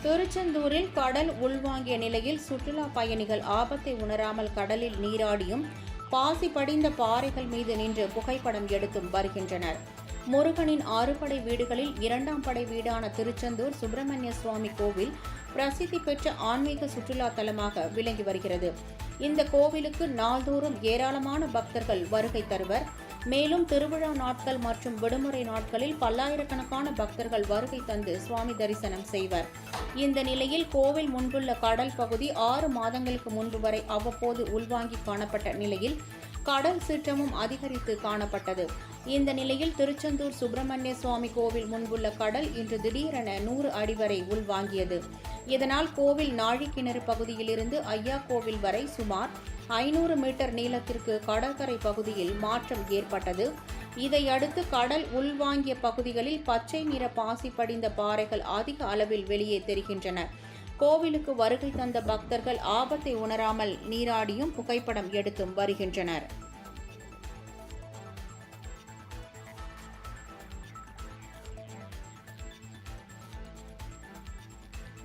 திருச்செந்தூரில் கடல் உள்வாங்கிய நிலையில் சுற்றுலா பயணிகள் ஆபத்தை உணராமல் கடலில் நீராடியும் பாசி படிந்த பாறைகள் மீது நின்று புகைப்படம் எடுத்தும் வருகின்றனர். முருகனின் 6 படை வீடுகளில் 2ஆம் படை வீடான திருச்செந்தூர் சுப்பிரமணிய சுவாமி கோவில் பிரசித்தி பெற்ற ஆன்மீக சுற்றுலா தலமாக விளங்கி வருகிறது. இந்த கோவிலுக்கு நாள்தோறும் ஏராளமான பக்தர்கள் வருகை தருவர். மேலும் திருவிழா நாட்கள் மற்றும் விடுமுறை நாட்களில் பல்லாயிரக்கணக்கான பக்தர்கள் வருகை தந்து சுவாமி தரிசனம் செய்வர். இந்த நிலையில் கோவில் முன்புள்ள கடல் பகுதி 6 மாதங்களுக்கு முன்பு வரை அவ்வப்போது உள்வாங்கி காணப்பட்ட நிலையில் கடல் சீற்றமும் அதிகரித்து காணப்பட்டது. இந்த நிலையில் திருச்செந்தூர் சுப்பிரமணிய சுவாமி கோவில் முன்புள்ள கடல் இன்று திடீரென 100 அடி வரை உள்வாங்கியது. இதனால் கோவில் நாழிக்கிணறு பகுதியிலிருந்து ஐயா கோவில் வரை சுமார் 500 மீட்டர் நீளத்திற்கு கடற்கரை பகுதியில் மாற்றம் ஏற்பட்டது. இதையடுத்து கடல் உள்வாங்கிய பகுதிகளில் பச்சை நிற பாசி படிந்த பாறைகள் அதிக அளவில் வெளியே தெரிகின்றன. கோவிலுக்கு வருகை தந்த பக்தர்கள் ஆபத்தை உணராமல் நீராடியும் புகைப்படம் எடுத்தும் வருகின்றனர்.